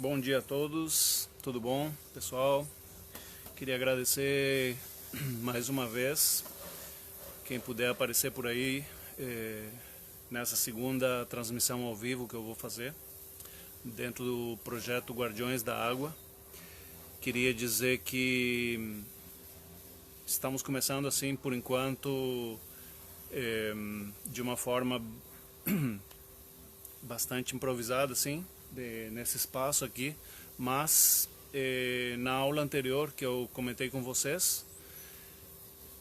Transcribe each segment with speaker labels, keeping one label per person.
Speaker 1: Bom dia a todos, tudo bom, pessoal? Queria agradecer mais uma vez quem puder aparecer por aí nessa segunda transmissão ao vivo que eu vou fazer dentro do projeto Guardiões da Água. Queria dizer que estamos começando assim por enquanto de uma forma bastante improvisada assim, nesse espaço aqui, mas na aula anterior que eu comentei com vocês,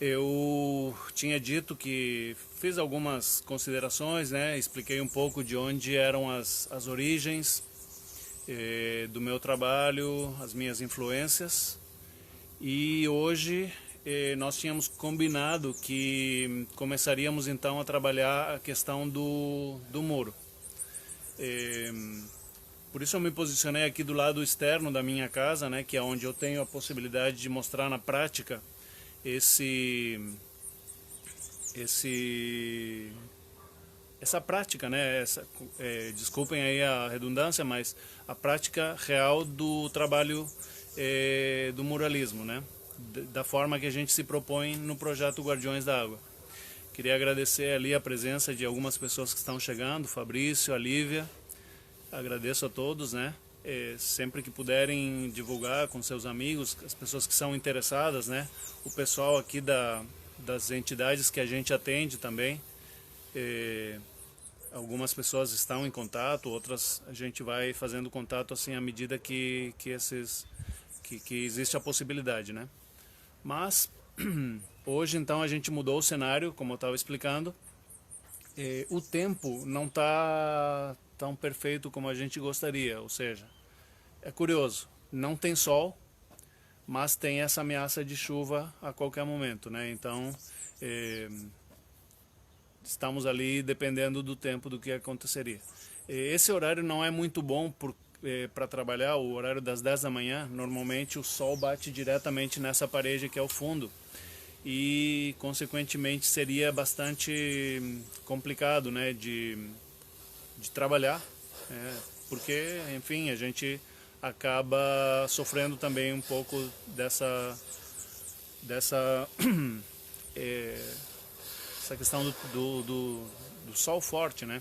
Speaker 1: eu tinha dito que fiz algumas considerações, né? Expliquei um pouco de onde eram as origens do meu trabalho, as minhas influências, e hoje nós tínhamos combinado que começaríamos então a trabalhar a questão do muro. Por isso eu me posicionei aqui do lado externo da minha casa, né, que é onde eu tenho a possibilidade de mostrar na prática essa prática, né, desculpem aí a redundância, mas a prática real do trabalho do muralismo, né, da forma que a gente se propõe no projeto Guardiões da Água. Queria agradecer ali a presença de algumas pessoas que estão chegando, Fabrício, a Lívia. Agradeço a todos, né? Sempre que puderem divulgar com seus amigos, as pessoas que são interessadas, né? O pessoal aqui das entidades que a gente atende também. Algumas pessoas estão em contato, outras a gente vai fazendo contato assim à medida que existe a possibilidade, né? Mas hoje então a gente mudou o cenário, como eu estava explicando. O tempo não está tão perfeito como a gente gostaria, ou seja, é curioso, não tem sol, mas tem essa ameaça de chuva a qualquer momento, né? Então estamos ali dependendo do tempo do que aconteceria. Esse horário não é muito bom para trabalhar, o horário das 10 da manhã, normalmente o sol bate diretamente nessa parede que é o fundo, e consequentemente seria bastante complicado, né, de trabalhar, porque, enfim, a gente acaba sofrendo também um pouco dessa essa questão do sol forte, né?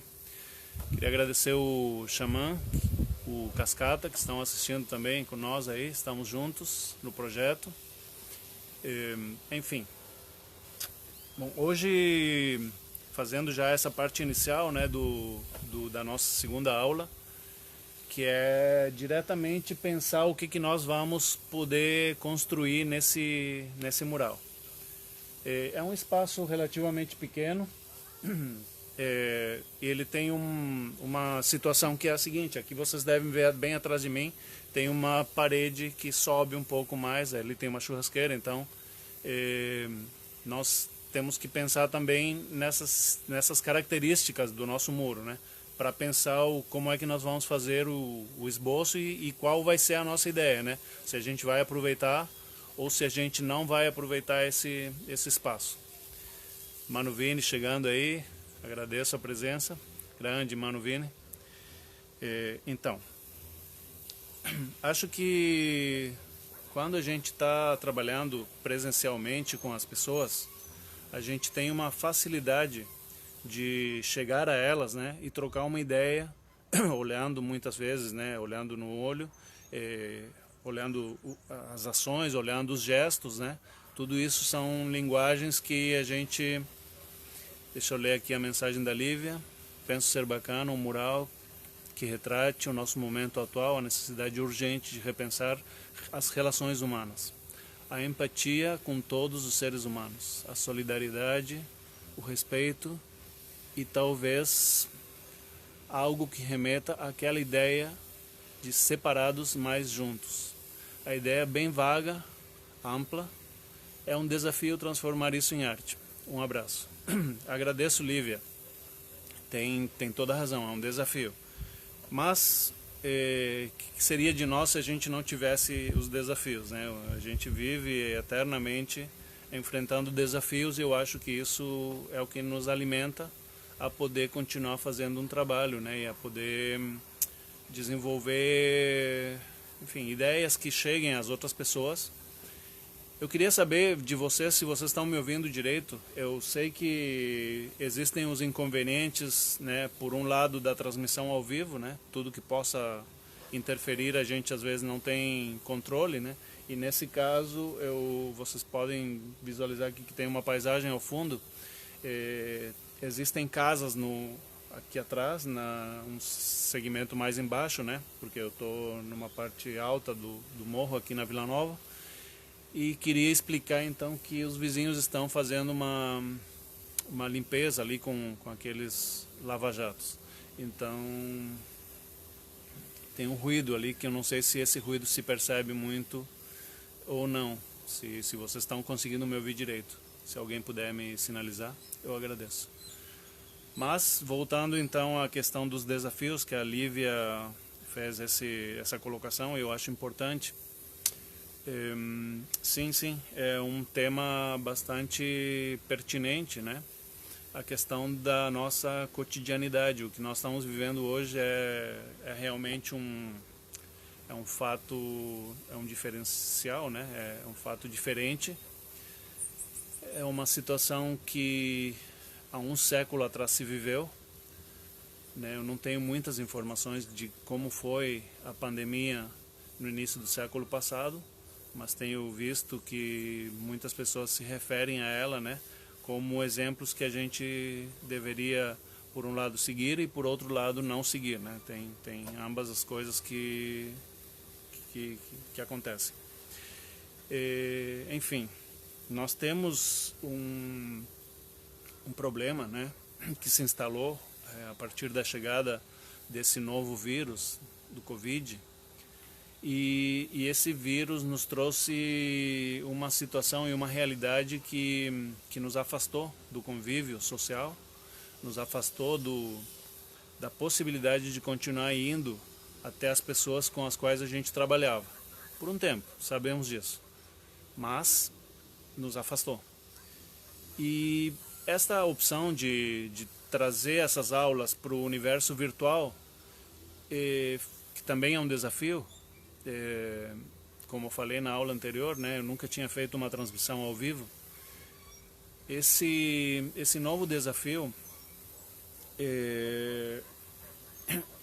Speaker 1: Queria agradecer o Xamã, o Cascata, que estão assistindo também com nós aí, estamos juntos no projeto. Enfim, bom, hoje fazendo já essa parte inicial, né, da nossa segunda aula, que é diretamente pensar o que nós vamos poder construir nesse mural. É um espaço relativamente pequeno, ele tem uma situação que é a seguinte: aqui vocês devem ver bem atrás de mim, tem uma parede que sobe um pouco mais, ali tem uma churrasqueira, então nós temos que pensar também nessas características do nosso muro, né? Para pensar como é que nós vamos fazer o esboço e qual vai ser a nossa ideia, né? Se a gente vai aproveitar ou se a gente não vai aproveitar esse espaço. Mano Vini chegando aí, agradeço a presença, grande Mano Vini. Então, acho que quando a gente está trabalhando presencialmente com as pessoas, a gente tem uma facilidade de chegar a elas, né, e trocar uma ideia, olhando muitas vezes, né, olhando no olho, olhando as ações, olhando os gestos, né, tudo isso são linguagens que a gente... Deixa eu ler aqui a mensagem da Lívia. Penso ser bacana um mural que retrate o nosso momento atual, a necessidade urgente de repensar as relações humanas, a empatia com todos os seres humanos, a solidariedade, o respeito e talvez algo que remeta àquela ideia de separados mais juntos. A ideia é bem vaga, ampla, é um desafio transformar isso em arte. Um abraço. Agradeço, Lívia. Tem toda a razão, é um desafio. Mas que seria de nós se a gente não tivesse os desafios, né? A gente vive eternamente enfrentando desafios e eu acho que isso é o que nos alimenta a poder continuar fazendo um trabalho, né? E a poder desenvolver, enfim, ideias que cheguem às outras pessoas. Eu queria saber de vocês, se vocês estão me ouvindo direito. Eu sei que existem os inconvenientes, né, por um lado da transmissão ao vivo, né, tudo que possa interferir a gente às vezes não tem controle, né, e nesse caso vocês podem visualizar aqui que tem uma paisagem ao fundo. Existem casas aqui atrás, um segmento mais embaixo, né, porque eu estou numa parte alta do morro aqui na Vila Nova. E queria explicar então que os vizinhos estão fazendo uma limpeza ali com aqueles lava-jatos. Então tem um ruído ali que eu não sei se esse ruído se percebe muito ou não. Se vocês estão conseguindo me ouvir direito. Se alguém puder me sinalizar, eu agradeço. Mas voltando então à questão dos desafios, que a Lívia fez essa colocação, eu acho importante. Sim, é um tema bastante pertinente, né? A questão da nossa cotidianidade. O que nós estamos vivendo hoje é realmente um fato, é um diferencial, né? É um fato diferente. É uma situação que há um século atrás se viveu, né? Eu não tenho muitas informações de como foi a pandemia no início do século passado, mas tenho visto que muitas pessoas se referem a ela, né, como exemplos que a gente deveria, por um lado, seguir e, por outro lado, não seguir, né? Tem ambas as coisas que acontecem. Enfim, nós temos um problema, né, que se instalou a partir da chegada desse novo vírus, do Covid. E esse vírus nos trouxe uma situação e uma realidade que nos afastou do convívio social, nos afastou da possibilidade de continuar indo até as pessoas com as quais a gente trabalhava. Por um tempo, sabemos disso, mas nos afastou. E esta opção de trazer essas aulas para o universo virtual, que também é um desafio. Como eu falei na aula anterior, né, eu nunca tinha feito uma transmissão ao vivo. Esse novo desafio,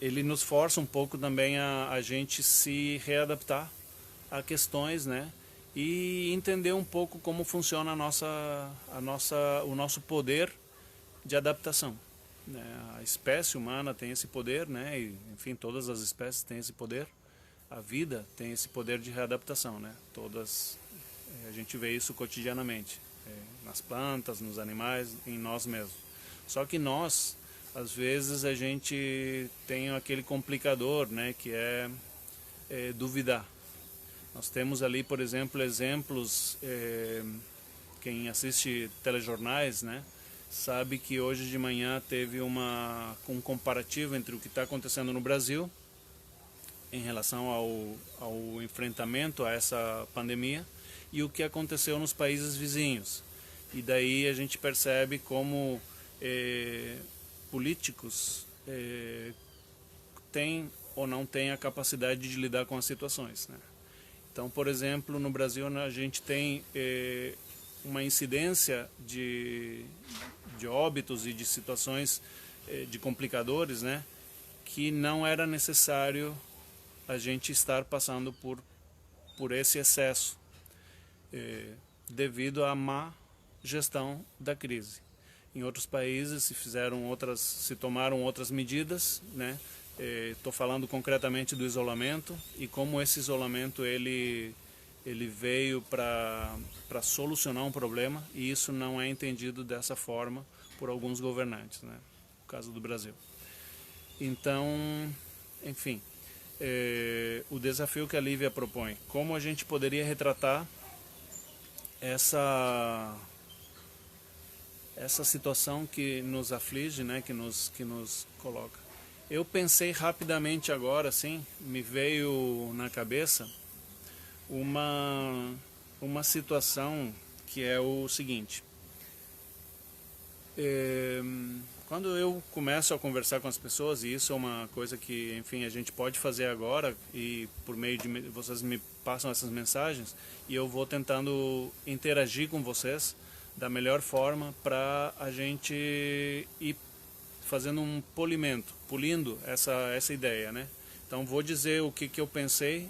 Speaker 1: ele nos força um pouco também a gente se readaptar a questões, né, e entender um pouco como funciona o nosso poder de adaptação, né? A espécie humana tem esse poder, né, e, enfim, todas as espécies têm esse poder. A vida tem esse poder de readaptação, né? A gente vê isso cotidianamente, nas plantas, nos animais, em nós mesmos. Só que nós, às vezes, a gente tem aquele complicador, né? Que é duvidar. Nós temos ali, por exemplo, exemplos, quem assiste telejornais, né, sabe que hoje de manhã teve um comparativo entre o que está acontecendo no Brasil em relação ao enfrentamento a essa pandemia e o que aconteceu nos países vizinhos. E daí a gente percebe como políticos têm ou não têm a capacidade de lidar com as situações, né? Então, por exemplo, no Brasil a gente tem uma incidência de óbitos e de situações de complicadores, né, que não era necessário a gente estar passando por esse excesso devido à má gestão da crise. Em outros países se tomaram outras medidas, né? Estou falando concretamente do isolamento e como esse isolamento ele veio para solucionar um problema, e isso não é entendido dessa forma por alguns governantes, né? No caso do Brasil. Então, enfim, o desafio que a Lívia propõe, como a gente poderia retratar essa situação que nos aflige, né, que nos coloca. Eu pensei rapidamente agora, assim, me veio na cabeça uma situação que é o seguinte. quando eu começo a conversar com as pessoas, e isso é uma coisa que, enfim, a gente pode fazer agora, e por meio de vocês me passam essas mensagens, e eu vou tentando interagir com vocês da melhor forma para a gente ir fazendo um polimento, polindo essa ideia, né? Então vou dizer o que eu pensei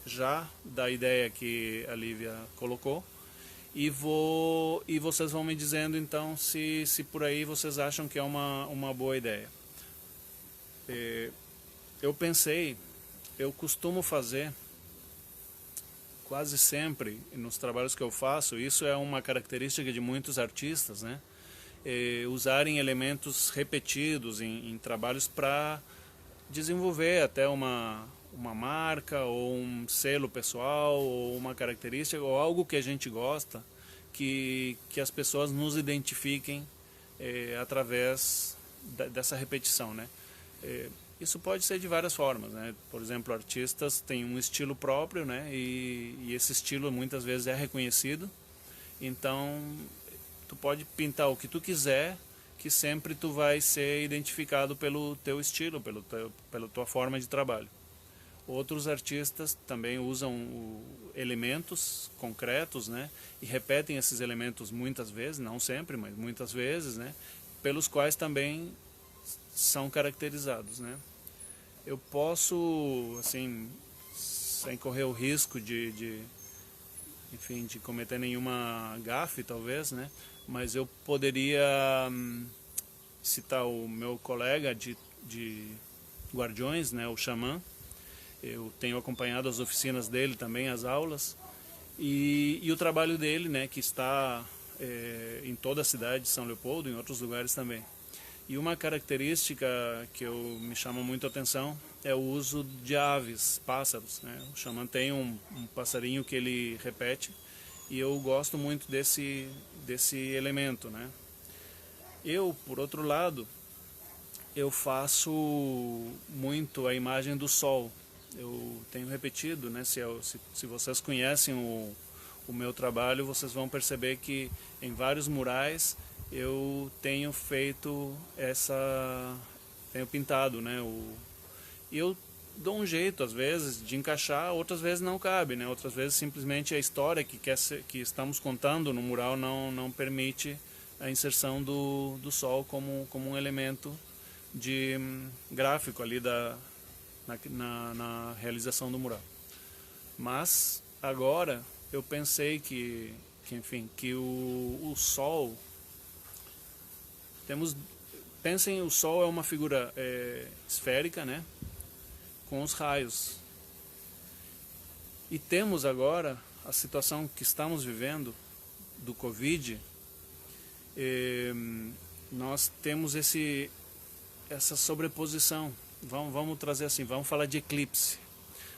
Speaker 1: já da ideia que a Lívia colocou, e vocês vão me dizendo então se por aí vocês acham que é uma boa ideia. Eu costumo fazer quase sempre nos trabalhos que eu faço, isso é uma característica de muitos artistas, né? Usarem elementos repetidos em trabalhos para desenvolver até uma marca ou um selo pessoal ou uma característica ou algo que a gente gosta que as pessoas nos identifiquem através dessa repetição, né? Isso pode ser de várias formas, né? Por exemplo, artistas têm um estilo próprio, né? E esse estilo muitas vezes é reconhecido, então tu pode pintar o que tu quiser, que sempre tu vai ser identificado pelo teu estilo, pela tua forma de trabalho. Outros artistas também usam elementos concretos, né, e repetem esses elementos muitas vezes, não sempre, mas muitas vezes, né, pelos quais também são caracterizados, né. Eu posso, assim, sem correr o risco enfim, de cometer nenhuma gafe, talvez, né, mas eu poderia citar o meu colega de Guardiões, né, o Xamã. Eu tenho acompanhado as oficinas dele também, as aulas, e o trabalho dele, né, que está em toda a cidade de São Leopoldo, em outros lugares também. E uma característica que me chama muito a atenção é o uso de aves, pássaros, né? O Xamã tem um passarinho que ele repete, e eu gosto muito desse elemento, né? Eu, por outro lado, eu faço muito a imagem do sol. Eu tenho repetido, né? Se vocês conhecem o meu trabalho, vocês vão perceber que em vários murais eu tenho feito tenho pintado, né? E eu dou um jeito, às vezes, de encaixar, outras vezes não cabe, né? Outras vezes simplesmente a história que estamos contando no mural não permite a inserção do sol como um elemento de gráfico ali na realização do mural. Mas agora eu pensei enfim, que o sol, pensem, o sol é uma figura esférica, né, com os raios. E temos agora a situação que estamos vivendo do Covid. Nós temos essa sobreposição. Vamos trazer assim, vamos falar de eclipse.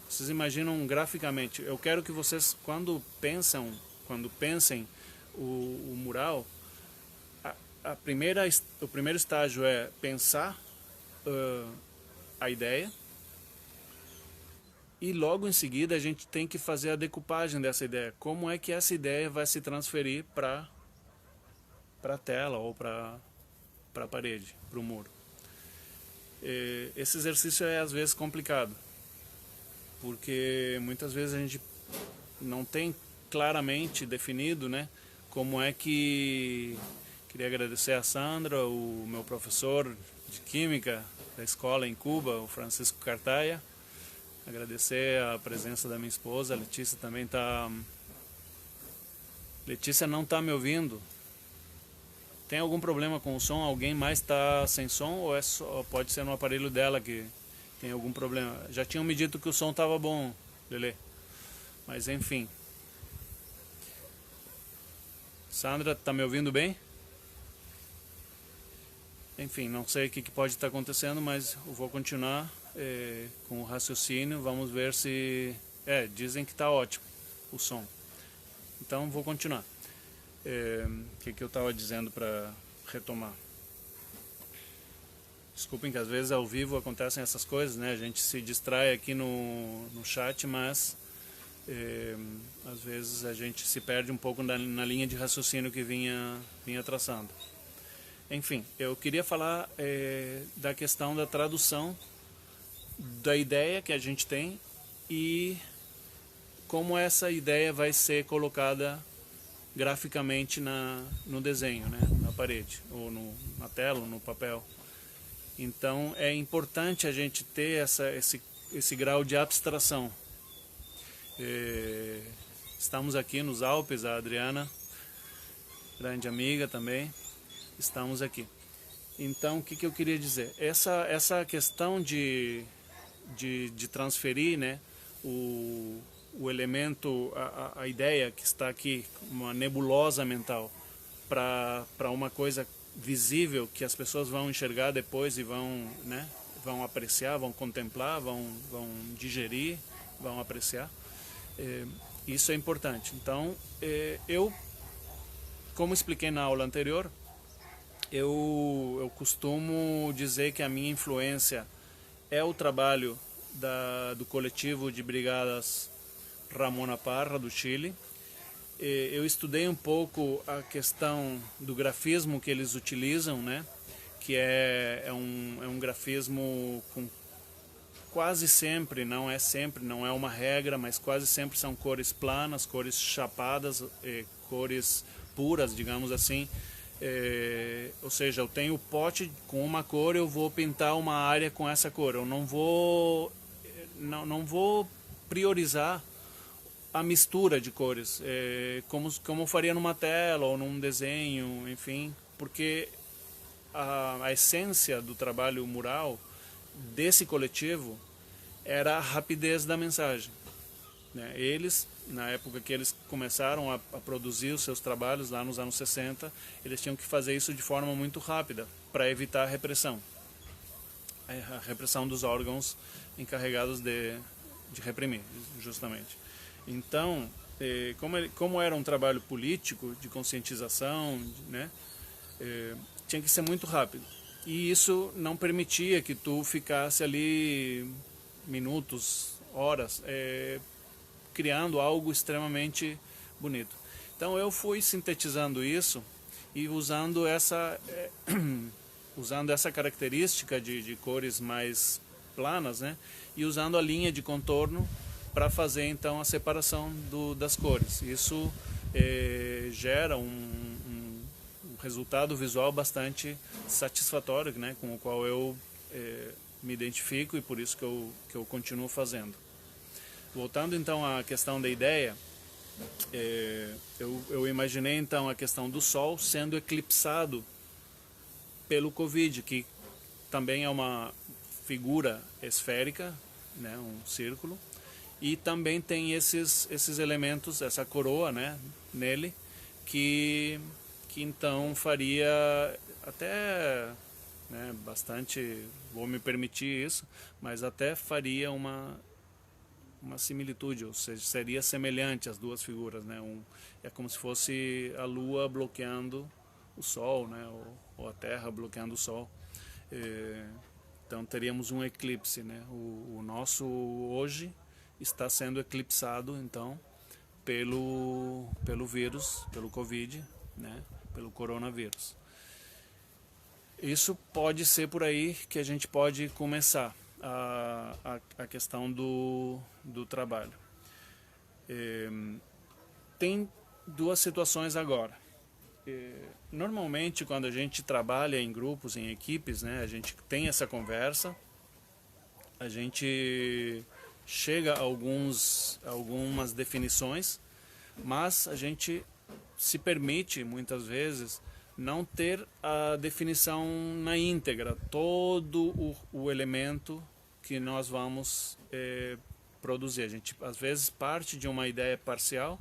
Speaker 1: Vocês imaginam graficamente? Eu quero que vocês, quando pensem o mural, o primeiro estágio é pensar a ideia, e logo em seguida a gente tem que fazer a decupagem dessa ideia. Como é que essa ideia vai se transferir para a tela ou para a parede, para o muro. Esse exercício é às vezes complicado, porque muitas vezes a gente não tem claramente definido, né, como é que... Queria agradecer a Sandra, o meu professor de Química da escola em Cuba, o Francisco Cartaia. Agradecer a presença da minha esposa, a Letícia também está... Letícia não está me ouvindo. Tem algum problema com o som? Alguém mais está sem som, ou pode ser no aparelho dela que tem algum problema? Já tinham me dito que o som estava bom, Lelê. Mas enfim. Sandra, está me ouvindo bem? Enfim, não sei o que pode estar acontecendo, mas eu vou continuar com o raciocínio. Vamos ver se... dizem que está ótimo o som. Então vou continuar. O que eu estava dizendo para retomar? Desculpem que às vezes ao vivo acontecem essas coisas, né? A gente se distrai aqui no chat, mas às vezes a gente se perde um pouco na linha de raciocínio que vinha traçando. Enfim, eu queria falar da questão da tradução da ideia que a gente tem e como essa ideia vai ser colocada graficamente no desenho, né, na parede, ou na tela, ou no papel. Então é importante a gente ter esse grau de abstração. Estamos aqui nos Alpes, a Adriana, grande amiga também, estamos aqui. Então o que eu queria dizer? Essa questão de transferir, né, o elemento, a ideia que está aqui, uma nebulosa mental, para uma coisa visível que as pessoas vão enxergar depois e vão, né, vão apreciar, vão contemplar, vão digerir, vão apreciar. Isso é importante. Então, eu, como expliquei na aula anterior, eu costumo dizer que a minha influência é o trabalho do coletivo de brigadas Ramona Parra, do Chile. Eu estudei um pouco a questão do grafismo que eles utilizam, né? Que é um grafismo com quase sempre, não é uma regra, mas quase sempre são cores planas, cores chapadas, cores puras, digamos assim. Ou seja, eu tenho o pote com uma cor, eu vou pintar uma área com essa cor. Eu não vou priorizar a mistura de cores, como faria numa tela ou num desenho, enfim, porque a essência do trabalho mural desse coletivo era a rapidez da mensagem, né? Eles, na época que eles começaram a produzir os seus trabalhos, lá nos anos 60, eles tinham que fazer isso de forma muito rápida, para evitar a repressão dos órgãos encarregados de reprimir, justamente. Então, como era um trabalho político, de conscientização, né, tinha que ser muito rápido. E isso não permitia que tu ficasse ali minutos, horas, criando algo extremamente bonito. Então eu fui sintetizando isso e usando essa característica de cores mais planas, né, e usando a linha de contorno para fazer então a separação das cores. Isso gera um resultado visual bastante satisfatório, né, com o qual eu me identifico e por isso que eu continuo fazendo. Voltando então à questão da ideia, eu imaginei então a questão do Sol sendo eclipsado pelo Covid, que também é uma figura esférica, né, um círculo, e também tem esses elementos, essa coroa, né, nele, que então faria até, né, bastante, vou me permitir isso, mas até faria uma similitude, ou seja, seria semelhante as duas figuras, né? É como se fosse a Lua bloqueando o Sol, né? Ou a Terra bloqueando o Sol. Então teríamos um eclipse, né? O nosso hoje está sendo eclipsado, então, pelo vírus, pelo Covid, né? Pelo coronavírus. Isso pode ser por aí que a gente pode começar a questão do trabalho. Tem duas situações agora. Normalmente, quando a gente trabalha em grupos, em equipes, né, a gente tem essa conversa, a gente chega a algumas definições, mas a gente se permite, muitas vezes, não ter a definição na íntegra, todo o elemento que nós vamos produzir. A gente, às vezes, parte de uma ideia parcial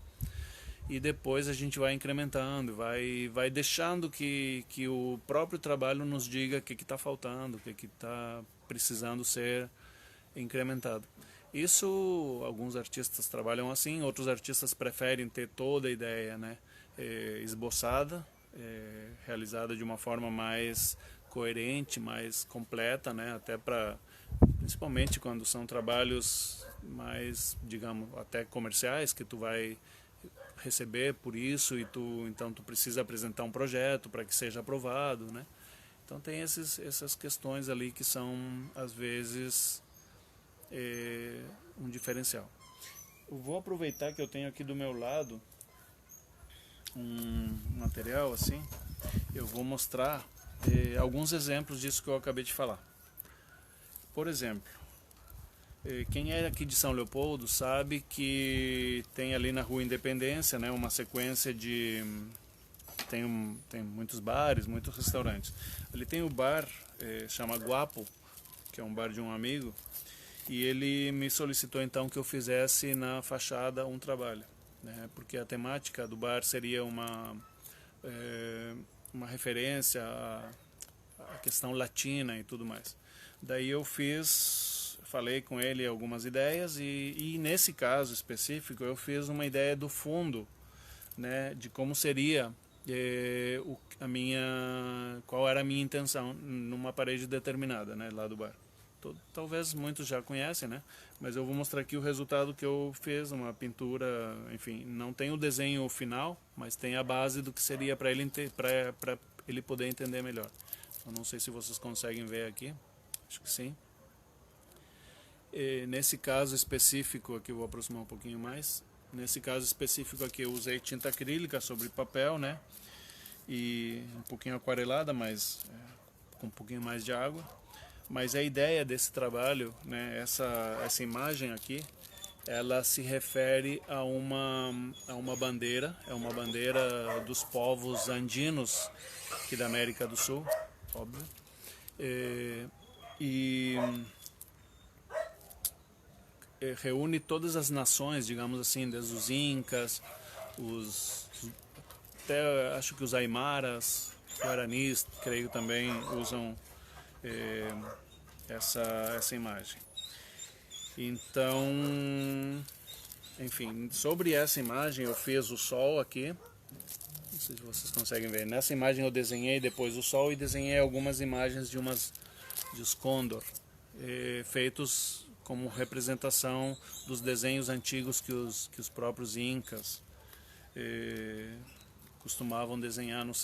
Speaker 1: e depois a gente vai incrementando, vai deixando que o próprio trabalho nos diga o que está faltando, o que está precisando ser incrementado. Isso, alguns artistas trabalham assim, outros artistas preferem ter toda a ideia, né, esboçada, realizada de uma forma mais coerente, mais completa, né, até para, principalmente quando são trabalhos mais, digamos, até comerciais, que tu vai receber por isso e então tu precisa apresentar um projeto para que seja aprovado, né? Então tem essas questões ali que são às vezes um diferencial. Eu vou aproveitar que eu tenho aqui do meu lado um material assim, eu vou mostrar alguns exemplos disso que eu acabei de falar. Por exemplo, quem é aqui de São Leopoldo sabe que tem ali na Rua Independência, né, uma sequência de... Tem muitos bares, muitos restaurantes. Ali tem o bar, chama Guapo, que é um bar de um amigo, e ele me solicitou então que eu fizesse na fachada um trabalho, né, porque a temática do bar seria uma referência à questão latina e tudo mais. Daí eu falei com ele algumas ideias e nesse caso específico eu fiz uma ideia do fundo, né, de como seria qual era a minha intenção numa parede determinada, né, lá do bar. Talvez muitos já conhecem, né, mas eu vou mostrar aqui o resultado que eu fiz, uma pintura, enfim, não tem o desenho final, mas tem a base do que seria para ele poder entender melhor. Eu não sei se vocês conseguem ver aqui, acho que sim. Nesse caso específico aqui, eu vou aproximar um pouquinho mais. Nesse caso específico aqui eu usei tinta acrílica sobre papel, né? E um pouquinho aquarelada, mas com um pouquinho mais de água. Mas a ideia desse trabalho, né, essa imagem aqui, ela se refere a uma bandeira, é uma bandeira dos povos andinos aqui da América do Sul, óbvio. Reúne todas as nações, digamos assim, desde os incas, até acho que os aimaras, guaranis, creio também usam essa imagem. Então, enfim, sobre essa imagem eu fiz o sol aqui, não sei se vocês conseguem ver. Nessa imagem eu desenhei depois o sol e desenhei algumas imagens de os côndor, feitos como representação dos desenhos antigos que os próprios incas costumavam desenhar nos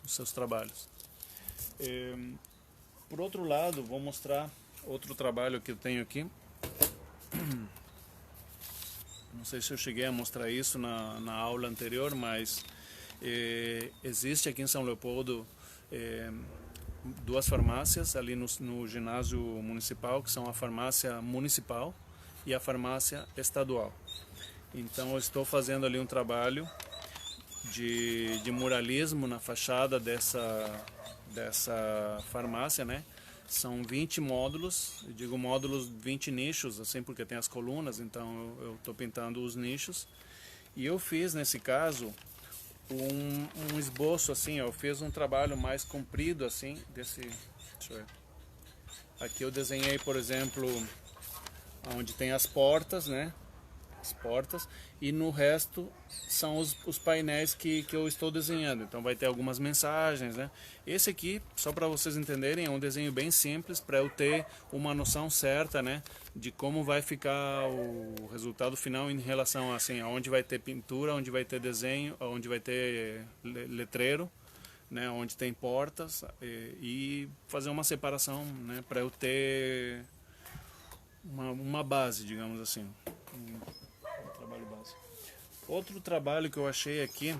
Speaker 1: seus trabalhos. Por outro lado, vou mostrar outro trabalho que eu tenho aqui. Não sei se eu cheguei a mostrar isso na aula anterior, mas existe aqui em São Leopoldo duas farmácias ali no ginásio municipal, que são a farmácia municipal e a farmácia estadual. Então eu estou fazendo ali um trabalho de muralismo na fachada dessa farmácia, né? São 20 módulos, eu digo módulos, 20 nichos, assim, porque tem as colunas, então eu estou pintando os nichos. E eu fiz, nesse caso, um esboço, assim, eu fiz um trabalho mais comprido, assim, deixa eu ver. Aqui eu desenhei, por exemplo, onde tem as portas, né? As portas, e no resto são os painéis que eu estou desenhando. Então vai ter algumas mensagens, né? Esse aqui, só para vocês entenderem, é um desenho bem simples para eu ter uma noção certa, né, de como vai ficar o resultado final em relação assim, aonde vai ter pintura, onde vai ter desenho, onde vai ter letreiro, né, onde tem portas, e fazer uma separação, né, para eu ter uma base, digamos assim. Trabalho básico. Outro trabalho que eu achei aqui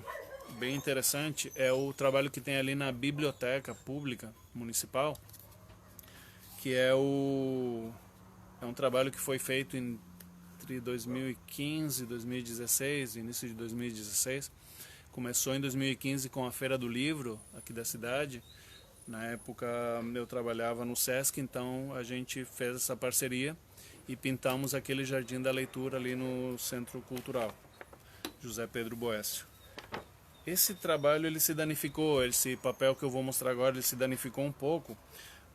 Speaker 1: bem interessante é o trabalho que tem ali na biblioteca pública municipal, que é um trabalho que foi feito entre 2015 e 2016, início de 2016. Começou em 2015 com a Feira do Livro aqui da cidade. Na época eu trabalhava no Sesc, então a gente fez essa parceria e pintamos aquele Jardim da Leitura ali no Centro Cultural José Pedro Boécio. Esse trabalho ele se danificou, esse papel que eu vou mostrar agora ele se danificou um pouco,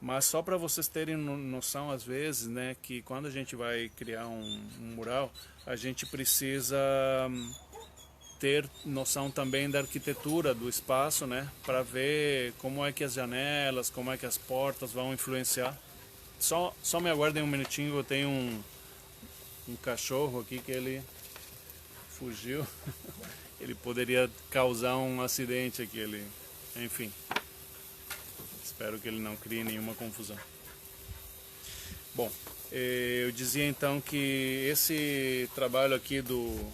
Speaker 1: mas só para vocês terem noção às vezes, né, que quando a gente vai criar um mural, a gente precisa ter noção também da arquitetura do espaço, né, para ver como é que as janelas, como é que as portas vão influenciar. Só me aguardem um minutinho, eu tenho um cachorro aqui que ele fugiu ele poderia causar um acidente aqui. Enfim, espero que ele não crie nenhuma confusão. Bom, eu dizia então que esse trabalho aqui do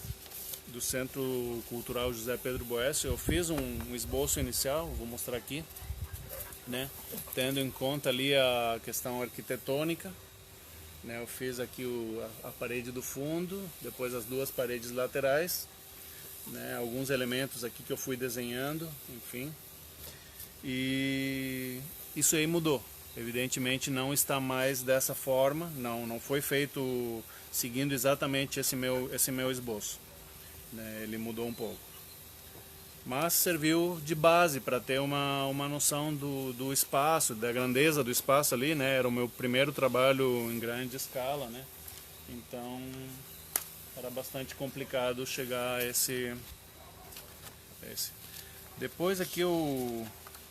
Speaker 1: Centro Cultural José Pedro Boécio, eu fiz um esboço inicial, vou mostrar aqui, né, tendo em conta ali a questão arquitetônica, né, eu fiz aqui a parede do fundo, depois as duas paredes laterais, né, alguns elementos aqui que eu fui desenhando, enfim, e isso aí mudou. Evidentemente não está mais dessa forma, não foi feito seguindo exatamente esse meu esboço, né, ele mudou um pouco. Mas serviu de base para ter uma noção do espaço, da grandeza do espaço ali, né? Era o meu primeiro trabalho em grande escala, né? Então era bastante complicado chegar a esse. Depois aqui eu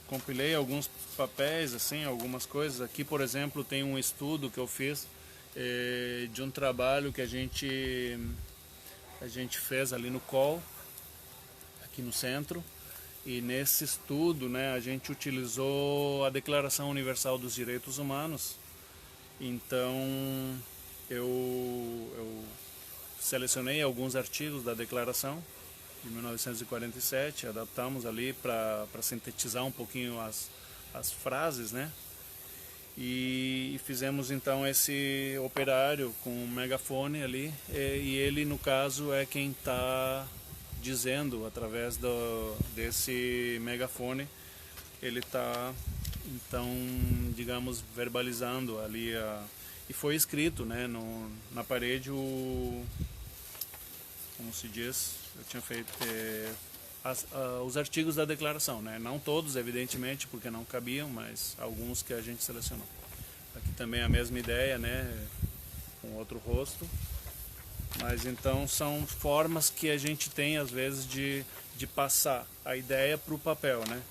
Speaker 1: compilei alguns papéis, assim, algumas coisas. Aqui, por exemplo, tem um estudo que eu fiz de um trabalho que a gente fez ali no COL, aqui no centro, e nesse estudo, né, a gente utilizou a Declaração Universal dos Direitos Humanos. Então eu selecionei alguns artigos da Declaração de 1947, adaptamos ali para sintetizar um pouquinho as frases, né? E fizemos então esse operário com um megafone ali, e ele, no caso, é quem está dizendo através desse megafone, ele está então, digamos, verbalizando ali e foi escrito, né, na parede como se diz, eu tinha feito os artigos da declaração, né, não todos evidentemente porque não cabiam, mas alguns que a gente selecionou. Aqui também a mesma ideia, né, com outro rosto. Mas então são formas que a gente tem às vezes de passar a ideia para o papel, né?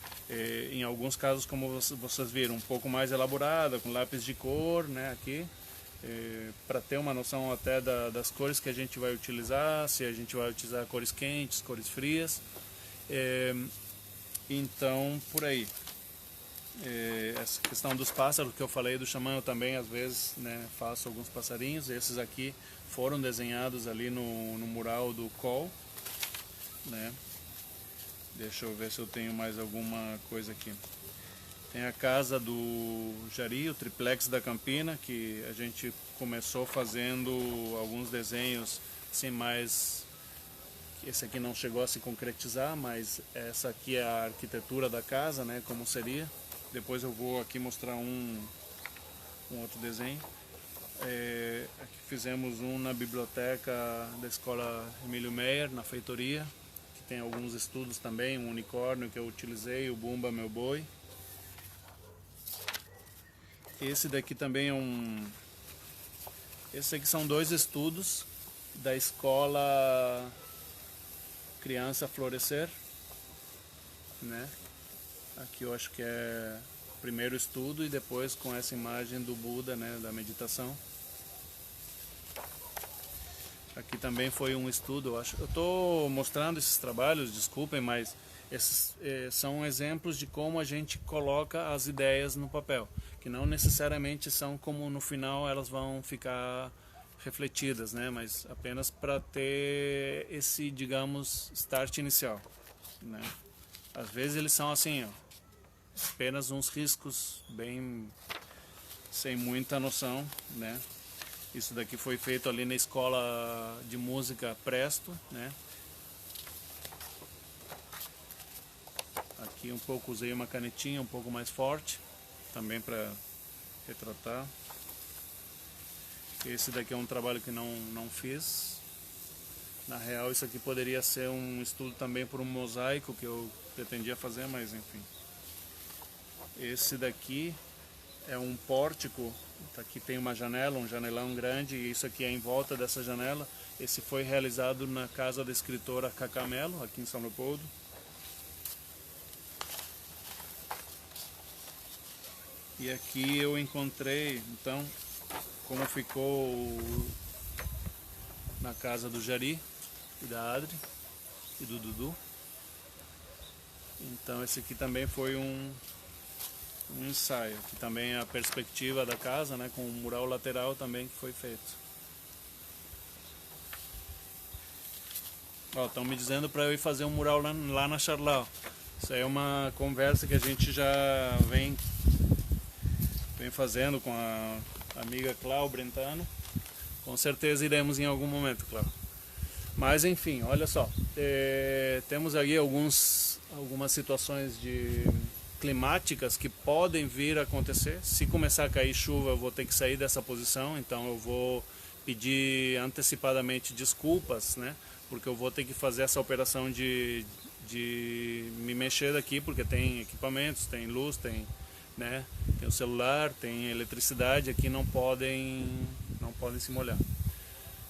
Speaker 1: Em alguns casos, como vocês viram, um pouco mais elaborada, com lápis de cor, né? Aqui, para ter uma noção até das cores que a gente vai utilizar, se a gente vai utilizar cores quentes, cores frias. Então, por aí. Essa questão dos pássaros que eu falei do xamã, eu também às vezes, né, faço alguns passarinhos. Esses aqui foram desenhados ali no mural do COL, né? Deixa eu ver se eu tenho mais alguma coisa aqui. Tem a casa do Jari, o triplex da Campina, que a gente começou fazendo alguns desenhos assim mais. Esse aqui não chegou a se concretizar, mas essa aqui é a arquitetura da casa, né, como seria. Depois eu vou aqui mostrar um outro desenho. Aqui fizemos um na biblioteca da escola Emílio Meyer, na feitoria, que tem alguns estudos também, um unicórnio que eu utilizei, o Bumba Meu Boi. Esse daqui também é Esse aqui são dois estudos da escola Criança Florescer, né? Aqui eu acho que é o primeiro estudo e depois com essa imagem do Buda, né, da meditação. Aqui também foi um estudo, eu acho. Eu estou mostrando esses trabalhos, desculpem, mas esses são exemplos de como a gente coloca as ideias no papel, que não necessariamente são como no final elas vão ficar refletidas, né, mas apenas para ter esse, digamos, start inicial, né. Às vezes eles são assim, ó, apenas uns riscos bem sem muita noção, né. Isso daqui foi feito ali na escola de música Presto, né. Aqui um pouco usei uma canetinha um pouco mais forte, também para retratar. Esse daqui é um trabalho que não fiz. Na real, isso aqui poderia ser um estudo também por um mosaico que eu pretendia fazer, mas enfim. Esse daqui é um pórtico, aqui tem uma janela, um janelão grande, e isso aqui é em volta dessa janela. Esse foi realizado na casa da escritora Cacá Mello, aqui em São Leopoldo. E aqui eu encontrei, então, como ficou na casa do Jari e da Adri. e do Dudu. Então esse aqui também foi um ensaio, que também é a perspectiva da casa, né, com o mural lateral também que foi feito. Ó, estão me dizendo para eu ir fazer um mural lá na Charlau. Isso aí é uma conversa que a gente já vem fazendo com a amiga Clau Brentano. Com certeza iremos em algum momento, Clau. Mas enfim, olha só, temos aí algumas situações climáticas que podem vir a acontecer. Se começar a cair chuva, eu vou ter que sair dessa posição, então eu vou pedir antecipadamente desculpas, né? Porque eu vou ter que fazer essa operação de me mexer daqui, porque tem equipamentos, tem luz, tem o celular, tem eletricidade, aqui não podem se molhar.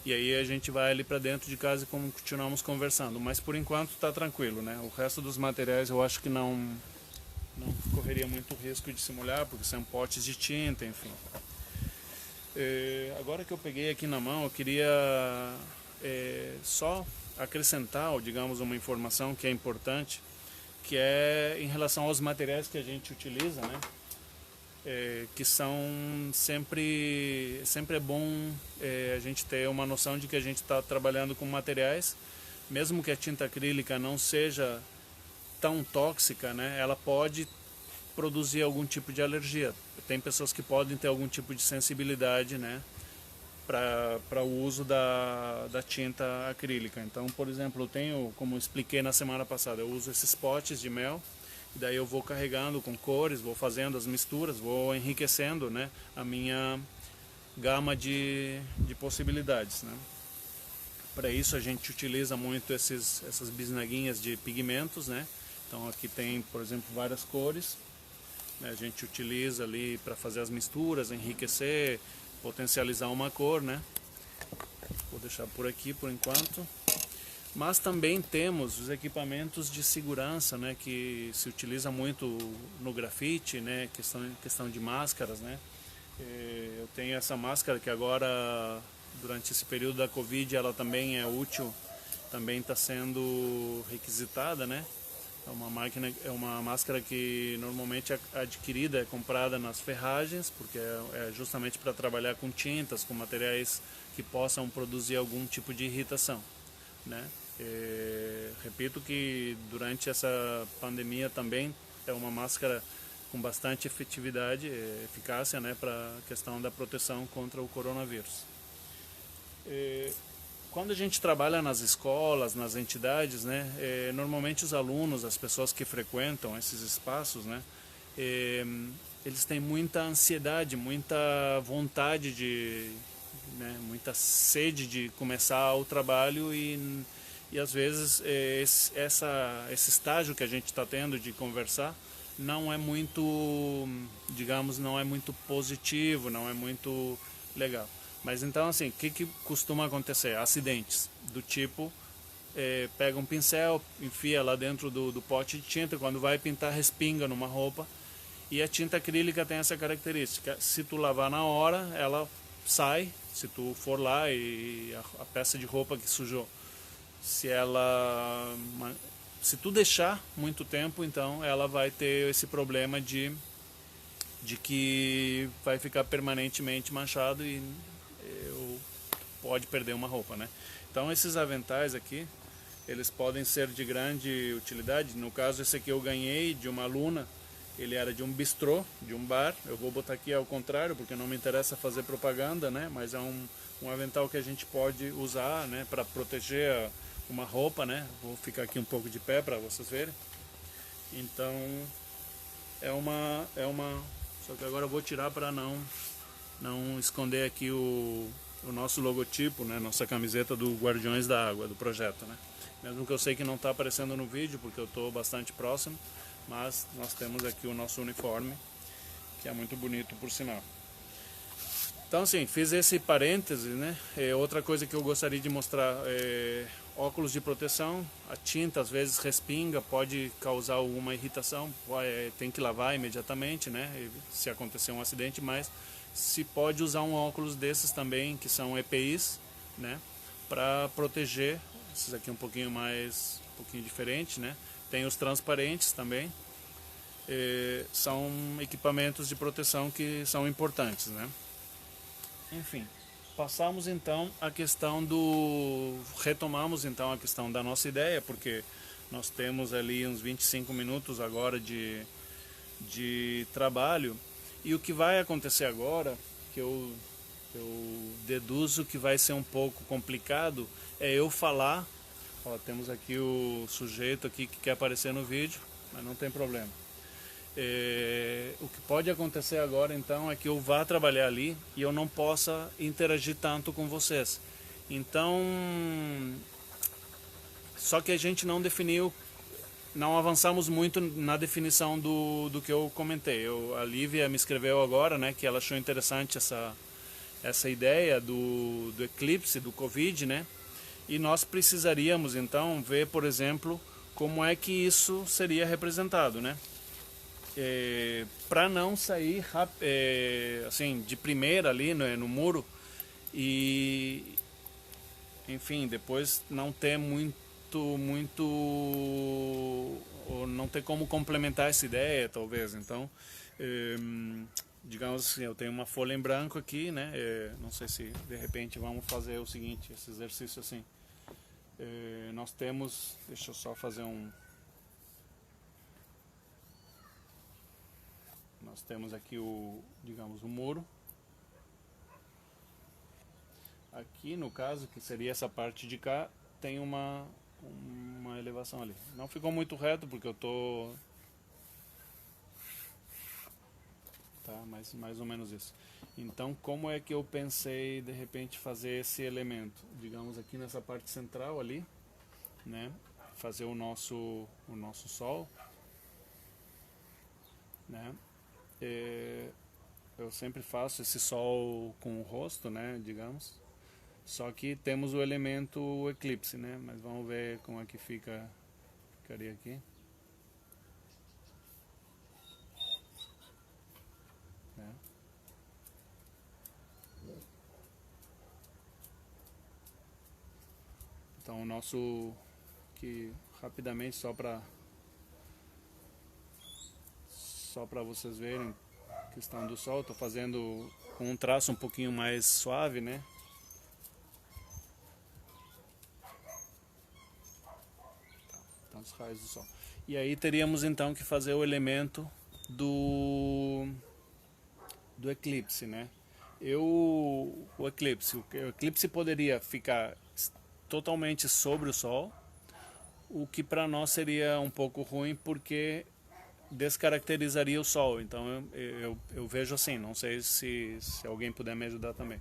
Speaker 1: E aí a gente vai ali para dentro de casa e continuamos conversando. Mas por enquanto está tranquilo, né? O resto dos materiais eu acho que não correria muito risco de se molhar, porque são potes de tinta, enfim. Agora que eu peguei aqui na mão, eu queria só acrescentar, digamos, uma informação que é importante, que é em relação aos materiais que a gente utiliza, né? Que são sempre é bom a gente ter uma noção de que a gente está trabalhando com materiais, mesmo que a tinta acrílica não seja tão tóxica, né? Ela pode produzir algum tipo de alergia. Tem pessoas que podem ter algum tipo de sensibilidade, né, para o uso da tinta acrílica. Então, por exemplo, eu tenho, como eu expliquei na semana passada, eu uso esses potes de mel, e daí eu vou carregando com cores, vou fazendo as misturas, vou enriquecendo, né, a minha gama de possibilidades, né. Para isso a gente utiliza muito essas bisnaguinhas de pigmentos, né. Então aqui tem, por exemplo, várias cores, né, a gente utiliza ali para fazer as misturas, enriquecer, potencializar uma cor, né. Vou deixar por aqui por enquanto. Mas também temos os equipamentos de segurança, né, que se utiliza muito no grafite, né, questão de máscaras, né. Eu tenho essa máscara que agora, durante esse período da Covid, ela também é útil, também está sendo requisitada, né. É uma máscara que normalmente é adquirida, é comprada nas ferragens, porque é justamente para trabalhar com tintas, com materiais que possam produzir algum tipo de irritação, né? Repito que durante essa pandemia também é uma máscara com bastante efetividade, eficácia, né, para a questão da proteção contra o coronavírus. Quando a gente trabalha nas escolas, nas entidades, né, normalmente os alunos, as pessoas que frequentam esses espaços, né, eles têm muita ansiedade, muita vontade né, muita sede de começar o trabalho e às vezes esse estágio que a gente está tendo de conversar não é muito, digamos, não é muito positivo, não é muito legal. Mas então, assim, o que costuma acontecer? Acidentes do tipo, pega um pincel, enfia lá dentro do pote de tinta, quando vai pintar respinga numa roupa, e a tinta acrílica tem essa característica, se tu lavar na hora, ela sai, se tu for lá e a peça de roupa que sujou, se tu deixar muito tempo, então ela vai ter esse problema de que vai ficar permanentemente manchado e pode perder uma roupa, né? Então esses aventais aqui, eles podem ser de grande utilidade. No caso, esse aqui eu ganhei de uma aluna, ele era de um bistrô, de um bar. Eu vou botar aqui ao contrário, porque não me interessa fazer propaganda, né? Mas é um avental que a gente pode usar, né, para proteger uma roupa, né? Vou ficar aqui um pouco de pé para vocês verem. Então é uma só que agora eu vou tirar para não esconder aqui o nosso logotipo, né? Nossa camiseta do Guardiões da Água, do projeto, né? Mesmo que eu sei que não está aparecendo no vídeo, porque eu estou bastante próximo, mas nós temos aqui o nosso uniforme, que é muito bonito, por sinal. Então, assim, fiz esse parêntese, né? Outra coisa que eu gostaria de mostrar é óculos de proteção. A tinta às vezes respinga, pode causar alguma irritação, tem que lavar imediatamente, né? Se acontecer um acidente, mas se pode usar um óculos desses também, que são EPIs, né? Para proteger Esses aqui um pouquinho diferente, né? Tem os transparentes também. São equipamentos de proteção que são importantes, né? Enfim, passamos então a questão retomamos então a questão da nossa ideia, porque nós temos ali uns 25 minutos agora de trabalho, e o que vai acontecer agora, que eu deduzo que vai ser um pouco complicado, é eu falar. Ó, temos aqui o sujeito aqui que quer aparecer no vídeo, mas não tem problema. O que pode acontecer agora então é que eu vá trabalhar ali e eu não possa interagir tanto com vocês. Então, só que a gente não definiu, não avançamos muito na definição do que eu comentei. A Lívia me escreveu agora, né, que ela achou interessante essa ideia do eclipse, do Covid, né? E nós precisaríamos então ver, por exemplo, como é que isso seria representado, né? Para não sair assim de primeira ali, né, no muro, e enfim, depois não ter ou não ter como complementar essa ideia, talvez. Então, digamos assim, eu tenho uma folha em branco aqui, né? Não sei se de repente vamos fazer o seguinte, esse exercício assim. Nós temos, deixa eu só fazer nós temos aqui digamos, o muro. Aqui, no caso, que seria essa parte de cá, tem uma elevação ali. Não ficou muito reto porque eu tô... Tá, mas mais ou menos isso. Então, como é que eu pensei, de repente, fazer esse elemento? Digamos, aqui nessa parte central ali, né? Fazer o nosso sol, né? Eu sempre faço esse sol com o rosto, né? Digamos. Só que temos o elemento eclipse, né? Mas vamos ver como é que ficaria aqui. Né? Então o nosso, que rapidamente só para vocês verem a questão do sol, estou fazendo com um traço um pouquinho mais suave, né? Então os raios do sol. E aí teríamos então que fazer o elemento do eclipse, né? O eclipse poderia ficar totalmente sobre o sol, o que para nós seria um pouco ruim porque descaracterizaria o sol. Então eu vejo assim, não sei se alguém puder me ajudar também,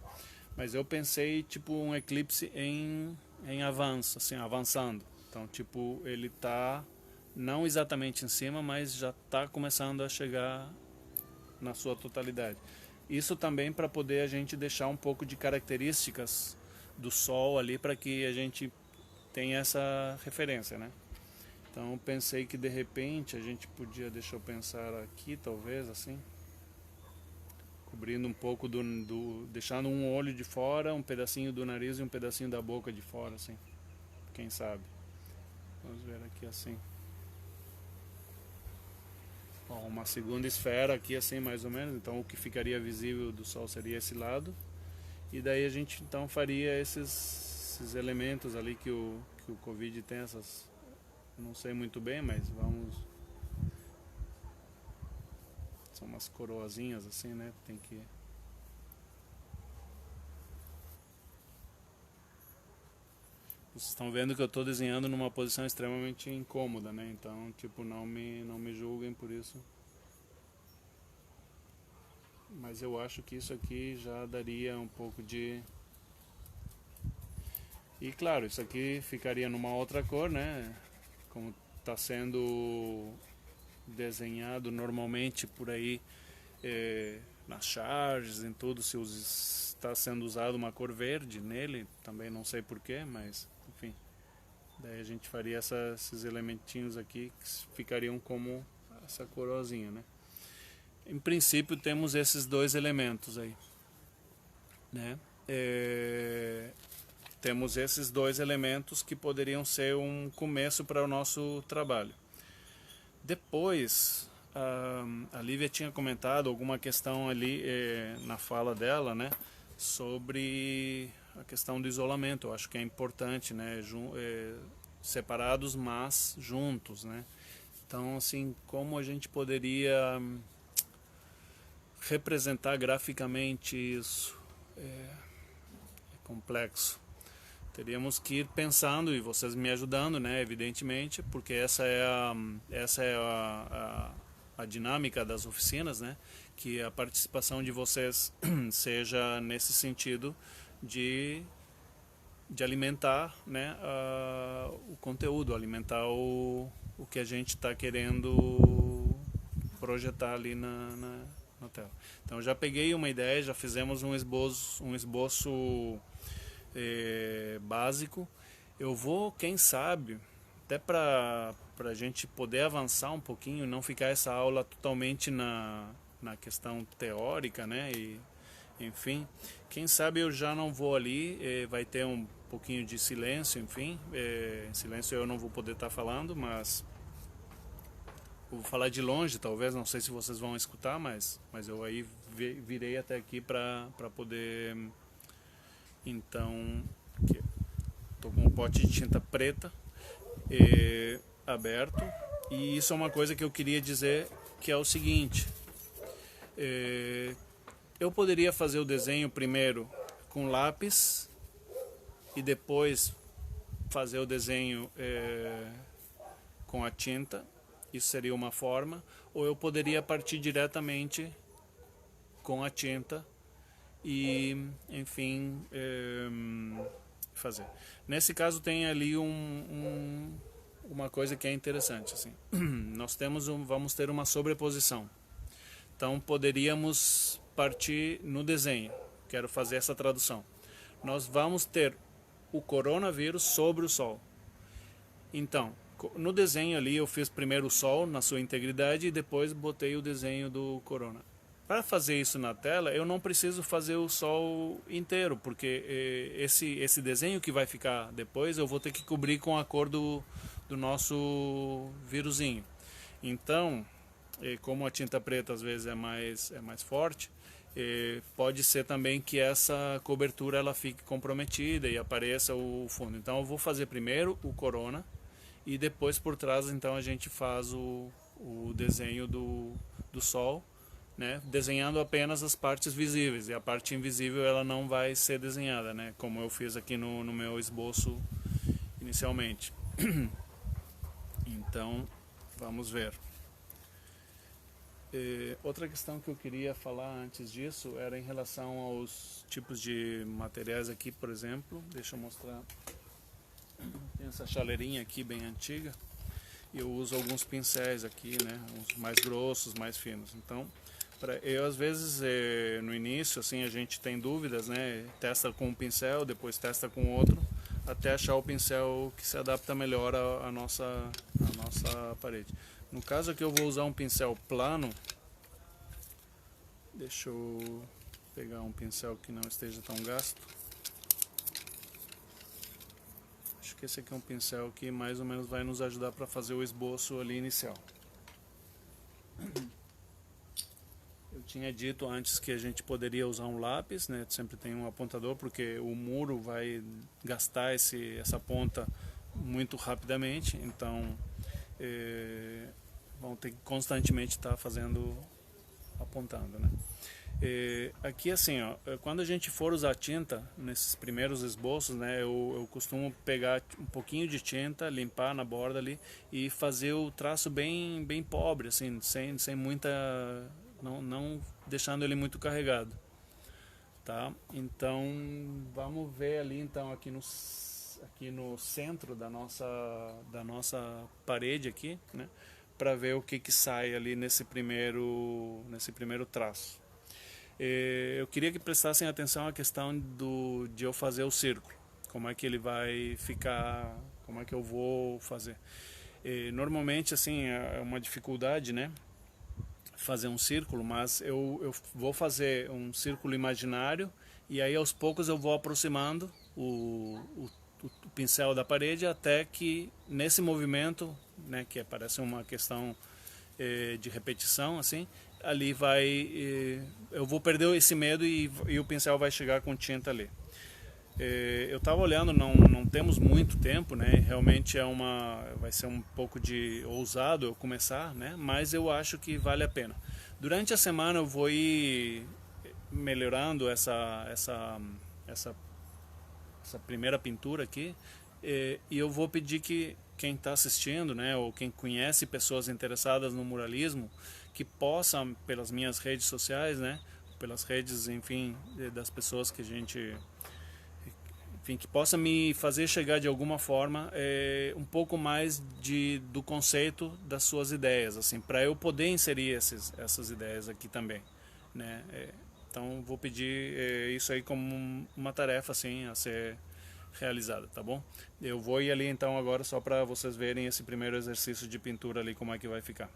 Speaker 1: mas eu pensei tipo um eclipse em avanço, assim, avançando. Então tipo ele tá não exatamente em cima, mas já está começando a chegar na sua totalidade. Isso também para poder a gente deixar um pouco de características do sol ali, para que a gente tenha essa referência, né? Então pensei que de repente a gente podia, deixa eu pensar aqui, talvez assim, cobrindo um pouco deixando um olho de fora, um pedacinho do nariz e um pedacinho da boca de fora, assim, quem sabe. Vamos ver aqui assim. Ó, uma segunda esfera aqui assim, mais ou menos. Então o que ficaria visível do sol seria esse lado, e daí a gente então faria esses elementos ali que o Covid tem, essas, não sei muito bem, mas vamos, são umas coroazinhas assim, né? Tem que... Vocês estão vendo que eu estou desenhando numa posição extremamente incômoda, né? Então, tipo, não me julguem por isso. Mas eu acho que isso aqui já daria um pouco de... E claro, isso aqui ficaria numa outra cor, né? Como está sendo desenhado normalmente por aí, nas charges, em tudo, se está sendo usado uma cor verde nele, também não sei porquê, mas enfim. Daí a gente faria esses elementinhos aqui que ficariam como essa coroazinha, né? Em princípio temos esses dois elementos aí, né? temos esses dois elementos que poderiam ser um começo para o nosso trabalho. Depois, a Lívia tinha comentado alguma questão ali na fala dela, né, sobre a questão do isolamento. Eu acho que é importante, né, separados, mas juntos, né. Então, assim, como a gente poderia representar graficamente isso? É complexo. Teríamos que ir pensando, e vocês me ajudando, né, evidentemente, porque essa é a dinâmica das oficinas, né, que a participação de vocês seja nesse sentido de alimentar, né, o conteúdo, alimentar o que a gente está querendo projetar ali na tela. Então já peguei uma ideia, já fizemos um esboço básico. Eu vou, quem sabe, até para a gente poder avançar um pouquinho, não ficar essa aula totalmente na questão teórica, né? E, enfim, quem sabe eu já não vou ali, vai ter um pouquinho de silêncio, enfim. Silêncio eu não vou poder estar falando, mas eu vou falar de longe, talvez, não sei se vocês vão escutar, mas eu aí virei até aqui para poder. Então, estou com um pote de tinta preta aberto, e isso é uma coisa que eu queria dizer, que é o seguinte: eu poderia fazer o desenho primeiro com lápis e depois fazer o desenho com a tinta. Isso seria uma forma, ou eu poderia partir diretamente com a tinta e, enfim, fazer. Nesse caso tem ali uma coisa que é interessante, assim. Nós vamos ter uma sobreposição. Então poderíamos partir no desenho. Quero fazer essa tradução. Nós vamos ter o coronavírus sobre o Sol. Então, no desenho ali eu fiz primeiro o Sol na sua integridade e depois botei o desenho do corona. Para fazer isso na tela, eu não preciso fazer o Sol inteiro, porque esse desenho que vai ficar depois eu vou ter que cobrir com a cor do nosso vírusinho. Então, como a tinta preta às vezes é mais forte, pode ser também que essa cobertura ela fique comprometida e apareça o fundo. Então eu vou fazer primeiro o corona e depois por trás então a gente faz o desenho do Sol, né, desenhando apenas as partes visíveis, e a parte invisível ela não vai ser desenhada, né, como eu fiz aqui no meu esboço inicialmente. Então vamos ver. Outra questão que eu queria falar antes disso era em relação aos tipos de materiais aqui, por exemplo. Deixa eu mostrar. Tem essa chaleirinha aqui bem antiga. Eu uso alguns pincéis aqui, né, uns mais grossos, mais finos. Então, eu às vezes no início assim a gente tem dúvidas, né? Testa com um pincel, depois testa com outro, até achar o pincel que se adapta melhor à nossa parede. No caso aqui eu vou usar um pincel plano. Deixa eu pegar um pincel que não esteja tão gasto. Acho que esse aqui é um pincel que mais ou menos vai nos ajudar para fazer o esboço ali inicial. Eu tinha dito antes que a gente poderia usar um lápis, né? Sempre tem um apontador, porque o muro vai gastar essa ponta muito rapidamente, então vão ter que constantemente estar apontando, né? Aqui assim, ó, quando a gente for usar tinta nesses primeiros esboços, né, eu costumo pegar um pouquinho de tinta, limpar na borda ali e fazer o traço bem pobre, assim, sem muita, não deixando ele muito carregado, tá? Então vamos ver ali então aqui no centro da nossa parede aqui, né, para ver o que sai ali nesse primeiro traço. Eu queria que prestassem atenção à questão de eu fazer o círculo, como é que ele vai ficar, como é que eu vou fazer. Normalmente assim é uma dificuldade, né? fazer um círculo, mas eu vou fazer um círculo imaginário e aí aos poucos eu vou aproximando o pincel da parede até que nesse movimento, né, que parece uma questão de repetição, assim, ali vai, eu vou perder esse medo e o pincel vai chegar com tinta ali. Eu estava olhando, não temos muito tempo, né? Realmente vai ser um pouco de ousado eu começar, né? Mas eu acho que vale a pena. Durante a semana eu vou ir melhorando essa primeira pintura aqui e eu vou pedir que quem está assistindo, né? Ou quem conhece pessoas interessadas no muralismo, que possa pelas minhas redes sociais, né? Pelas redes, enfim, das pessoas que a gente enfim, que possa me fazer chegar de alguma forma um pouco mais do conceito das suas ideias, assim, para eu poder inserir essas ideias aqui também, né? Então vou pedir isso aí como uma tarefa assim a ser realizada, tá bom? Eu vou ir ali então agora só para vocês verem esse primeiro exercício de pintura ali como é que vai ficar.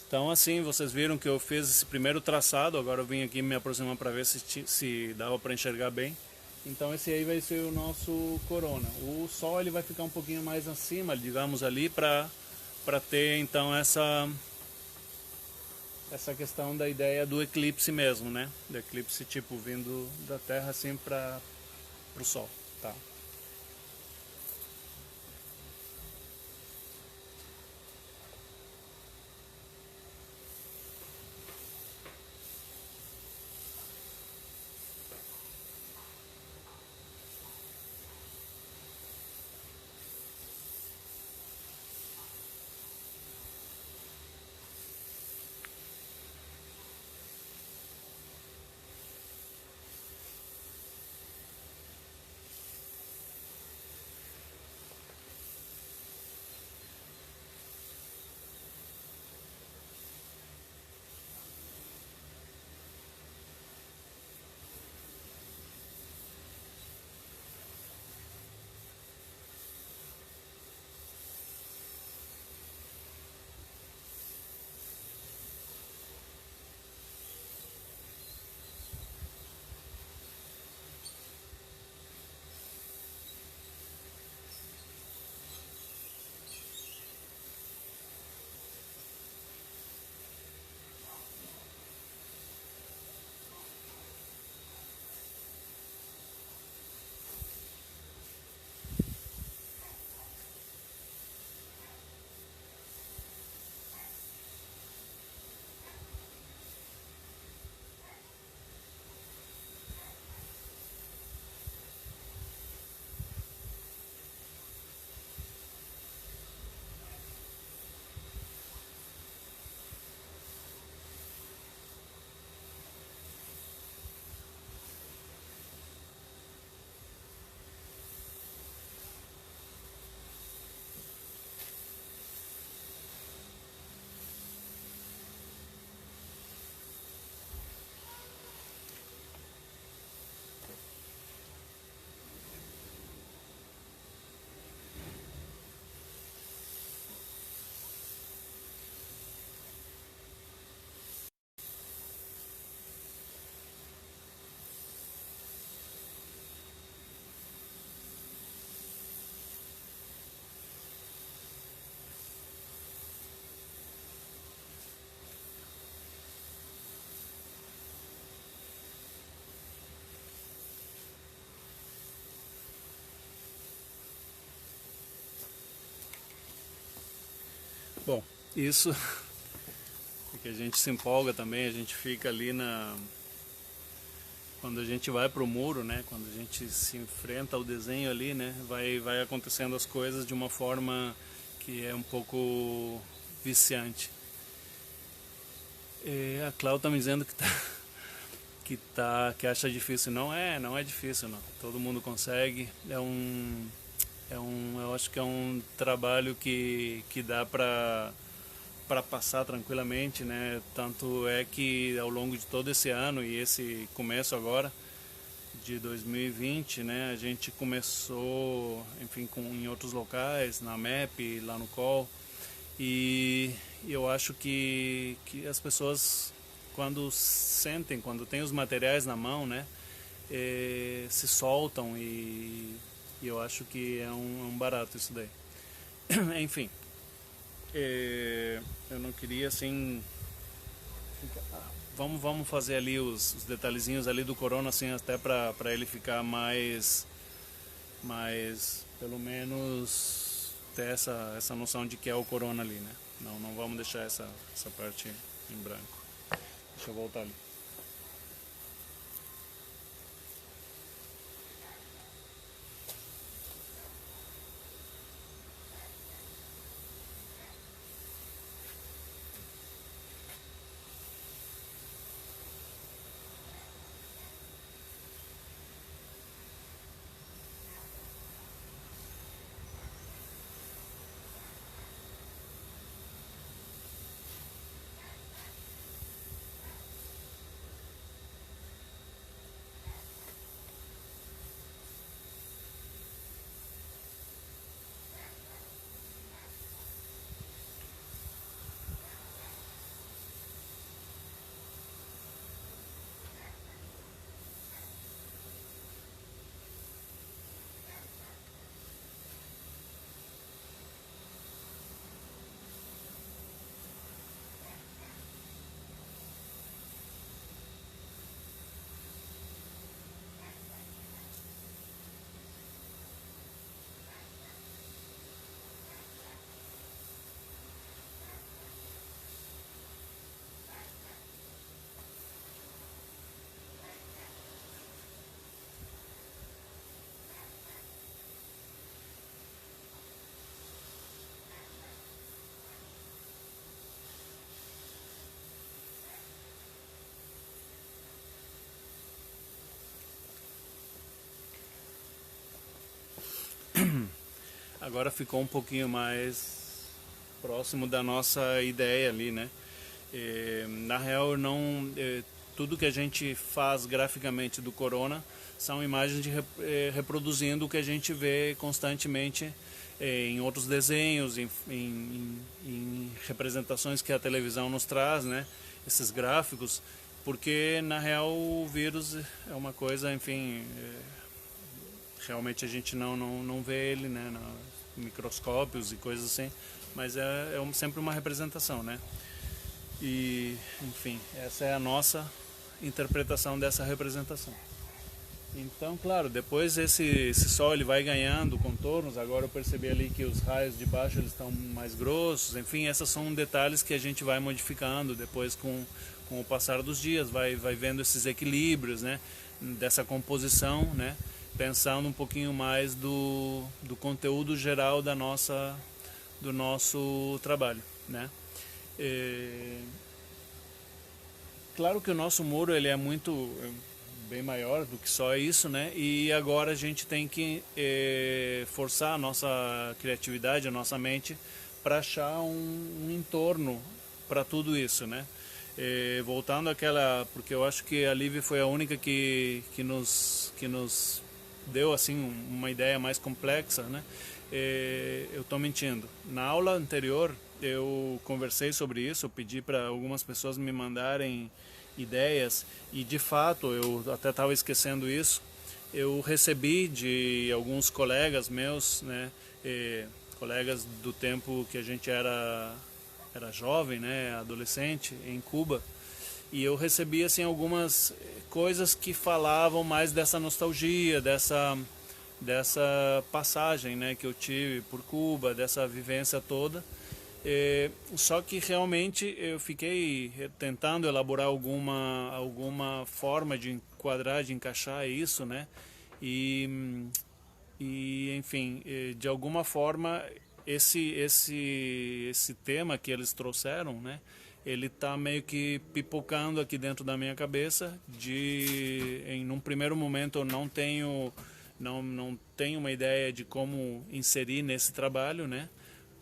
Speaker 1: Então assim, vocês viram que eu fiz esse primeiro traçado, agora eu vim aqui me aproximar para ver se dava para enxergar bem. Então esse aí vai ser o nosso corona. O sol ele vai ficar um pouquinho mais acima, digamos ali, para ter então essa questão da ideia do eclipse mesmo, né? Do eclipse tipo vindo da Terra assim para o sol, tá? Bom, isso é que a gente se empolga também, a gente fica ali quando a gente vai pro muro, né? Quando a gente se enfrenta ao desenho ali, né? Vai acontecendo as coisas de uma forma que é um pouco viciante. A Cláudia tá me dizendo que acha difícil. Não é difícil, não. Todo mundo consegue. Eu acho que é um trabalho que dá para passar tranquilamente, né? Tanto é que ao longo de todo esse ano e esse começo agora de 2020, né, a gente começou, enfim, em outros locais, na MEP, lá no COL, e eu acho que as pessoas quando têm os materiais na mão, né, se soltam e eu acho que é um barato isso daí. Enfim, eu não queria assim. Vamos fazer ali os detalhezinhos ali do corona, assim, até para ele ficar mais, pelo menos, ter essa noção de que é o corona ali, né? Não vamos deixar essa parte em branco. Deixa eu voltar ali. Agora ficou um pouquinho mais próximo da nossa ideia ali, né? Na real, não, tudo que a gente faz graficamente do corona são imagens reproduzindo o que a gente vê constantemente em outros desenhos, em representações que a televisão nos traz, né? Esses gráficos, porque na real o vírus é uma coisa, enfim, realmente a gente não vê ele, né, microscópios e coisas assim, mas sempre uma representação, né? E, enfim, essa é a nossa interpretação dessa representação. Então, claro, depois esse sol ele vai ganhando contornos. Agora eu percebi ali que os raios de baixo eles estão mais grossos. Enfim, esses são detalhes que a gente vai modificando depois com o passar dos dias, vai vendo esses equilíbrios, né, dessa composição, né, pensando um pouquinho mais do conteúdo geral do nosso trabalho, né. Claro que o nosso muro ele é bem maior do que só isso, né? E agora a gente tem que forçar a nossa criatividade, a nossa mente para achar um entorno para tudo isso, né? Voltando àquela, porque eu acho que a Liv foi a única que nos deu assim uma ideia mais complexa, né? Eu estou mentindo. Na aula anterior eu conversei sobre isso, eu pedi para algumas pessoas me mandarem ideias e de fato eu até estava esquecendo isso. Eu recebi de alguns colegas meus, né, colegas do tempo que a gente era jovem, né, adolescente em Cuba, e eu recebi assim algumas coisas que falavam mais dessa nostalgia, dessa passagem, né, que eu tive por Cuba, dessa vivência toda. Só que realmente eu fiquei tentando elaborar alguma forma de enquadrar, de encaixar isso, né? E enfim, de alguma forma esse tema que eles trouxeram, né? Ele está meio que pipocando aqui dentro da minha cabeça. Em um primeiro momento eu não tenho uma ideia de como inserir nesse trabalho, né?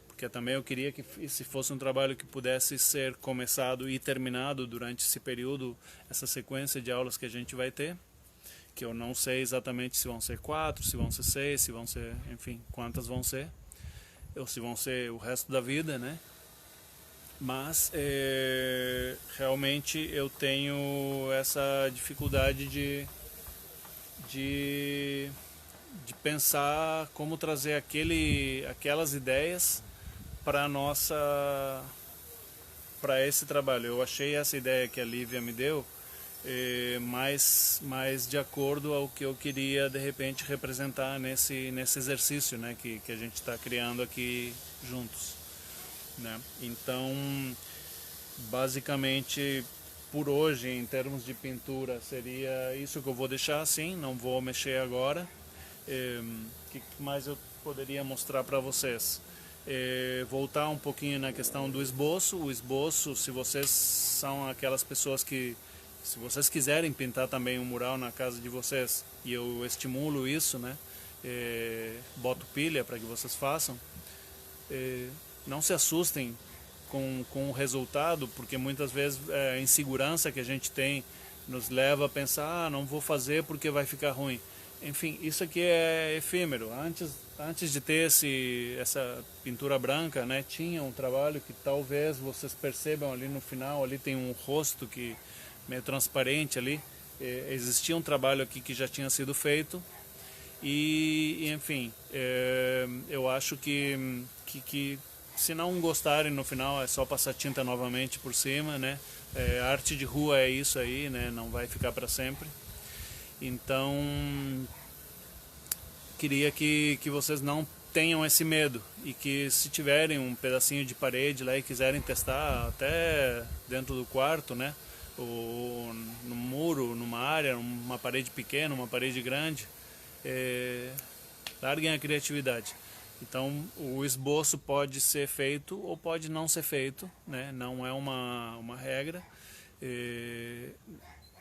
Speaker 1: Porque também eu queria que se fosse um trabalho que pudesse ser começado e terminado durante esse período, essa sequência de aulas que a gente vai ter, que eu não sei exatamente se vão ser 4, se vão ser 6, se vão ser, enfim, quantas vão ser, ou se vão ser o resto da vida, né? Mas realmente eu tenho essa dificuldade de, de pensar como trazer aquelas ideias para esse trabalho. Eu achei essa ideia que a Lívia me deu mais de acordo ao que eu queria de repente representar nesse exercício, né, que a gente está criando aqui juntos, né? Então, basicamente, por hoje, em termos de pintura, seria isso que eu vou deixar assim, não vou mexer agora. O que mais eu poderia mostrar para vocês? Voltar um pouquinho na questão do esboço. O esboço, se vocês são aquelas pessoas que, se vocês quiserem pintar também um mural na casa de vocês, e eu estimulo isso, né? Boto pilha para que vocês façam. Não se assustem com o resultado, porque muitas vezes a insegurança que a gente tem nos leva a pensar, não vou fazer porque vai ficar ruim. Enfim, isso aqui é efêmero. Antes de ter essa pintura branca, né, tinha um trabalho que talvez vocês percebam ali no final, ali tem um rosto que meio transparente ali. Existia um trabalho aqui que já tinha sido feito e enfim, eu acho que se não gostarem no final é só passar tinta novamente por cima, né? Arte de rua é isso aí, né? Não vai ficar para sempre. Então, queria que vocês não tenham esse medo e que se tiverem um pedacinho de parede lá e quiserem testar até dentro do quarto, né? Ou no muro, numa área, uma parede pequena, uma parede grande, larguem a criatividade. Então, o esboço pode ser feito ou pode não ser feito, né? Não é uma regra.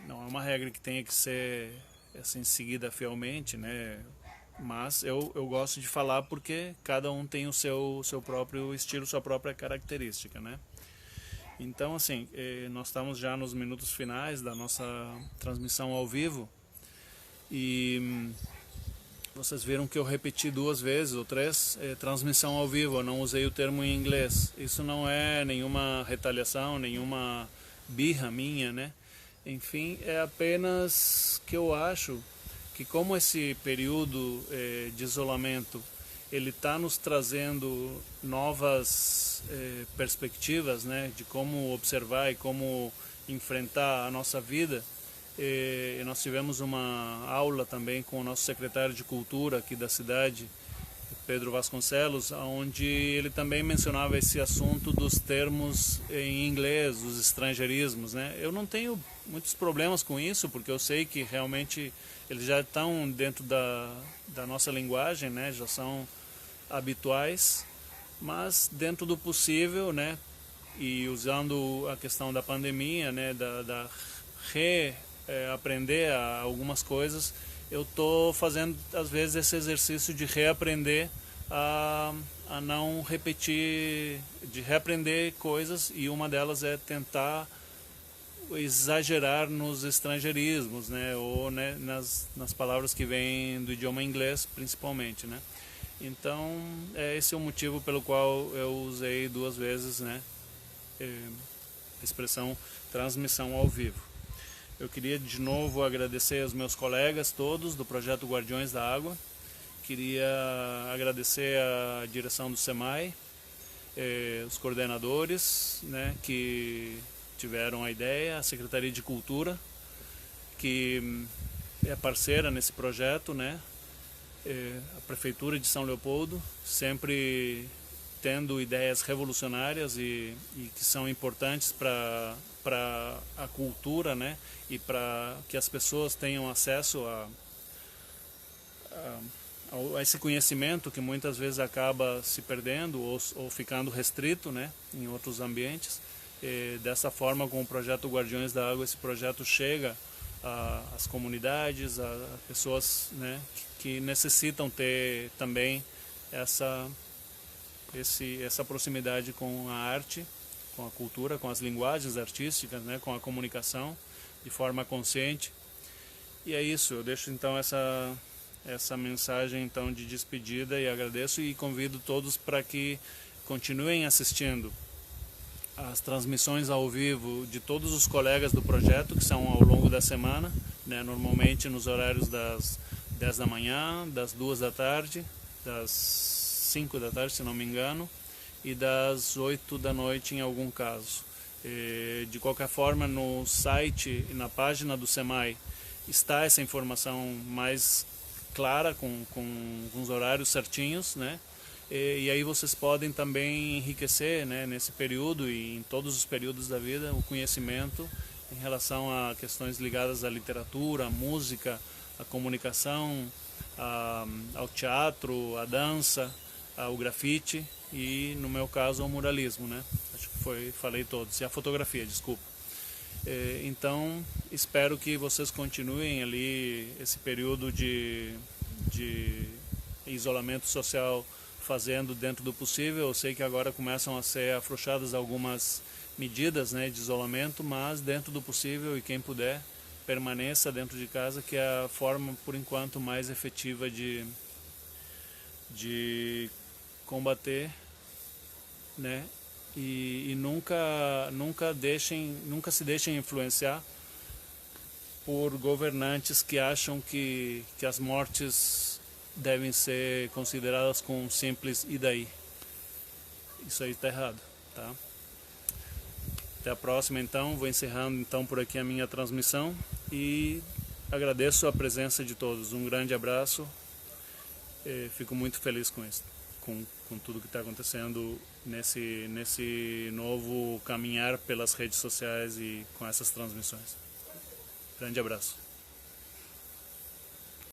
Speaker 1: Não é uma regra que tenha que ser assim, seguida fielmente, né? Mas eu gosto de falar porque cada um tem o seu próprio estilo, sua própria característica, né? Então, assim, nós estamos já nos minutos finais da nossa transmissão ao vivo e vocês viram que eu repeti 2 vezes ou 3, transmissão ao vivo, eu não usei o termo em inglês. Isso não é nenhuma retaliação, nenhuma birra minha, né? Enfim, é apenas que eu acho que como esse período de isolamento ele está nos trazendo novas perspectivas, né, de como observar e como enfrentar a nossa vida. Nós tivemos uma aula também com o nosso secretário de Cultura aqui da cidade, Pedro Vasconcelos, onde ele também mencionava esse assunto dos termos em inglês, dos estrangeirismos, né? Eu não tenho muitos problemas com isso, porque eu sei que realmente eles já estão dentro da nossa linguagem, né? Já são habituais, mas dentro do possível, né? E usando a questão da pandemia, né? Da reaprender algumas coisas, eu estou fazendo às vezes esse exercício de reaprender a não repetir, de reaprender coisas, e uma delas é tentar exagerar nos estrangeirismos, né, ou né, nas palavras que vêm do idioma inglês principalmente, né. Então esse é o motivo pelo qual eu usei 2 vezes, né, a expressão transmissão ao vivo. Eu queria de novo agradecer aos meus colegas todos do projeto Guardiões da Água. Queria agradecer a direção do SEMAI, os coordenadores, né, que tiveram a ideia, a Secretaria de Cultura, que é parceira nesse projeto, né, a Prefeitura de São Leopoldo, sempre tendo ideias revolucionárias e que são importantes para a cultura, né? E para que as pessoas tenham acesso a esse conhecimento que muitas vezes acaba se perdendo ou ficando restrito, né? Em outros ambientes. E dessa forma, com o projeto Guardiões da Água, esse projeto chega às comunidades, a pessoas, né, que necessitam ter também essa proximidade com a arte, com a cultura, com as linguagens artísticas, né, com a comunicação de forma consciente. E é isso, eu deixo então essa mensagem então de despedida e agradeço e convido todos para que continuem assistindo as transmissões ao vivo de todos os colegas do projeto, que são ao longo da semana, né, normalmente nos horários das 10 da manhã, das 2 da tarde, das 5 da tarde, se não me engano, e das 8 da noite em algum caso. De qualquer forma, no site e na página do SEMAI está essa informação mais clara, com os horários certinhos, né? E aí vocês podem também enriquecer, né, nesse período e em todos os períodos da vida, o conhecimento em relação a questões ligadas à literatura, à música, à comunicação, ao teatro, à dança, ao grafite e, no meu caso, ao muralismo, né? Acho que falei todos. E a fotografia, desculpa. Então, espero que vocês continuem ali esse período de isolamento social fazendo dentro do possível. Eu sei que agora começam a ser afrouxadas algumas medidas, né, de isolamento, mas dentro do possível, e quem puder, permaneça dentro de casa, que é a forma, por enquanto, mais efetiva de combater, né, e nunca se deixem influenciar por governantes que acham que as mortes devem ser consideradas com um simples "e daí?". Isso aí está errado, tá? Até a próxima, então. Vou encerrando então por aqui a minha transmissão e agradeço a presença de todos. Um grande abraço. Fico muito feliz com isso, com tudo que está acontecendo nesse novo caminhar pelas redes sociais e com essas transmissões. Grande abraço.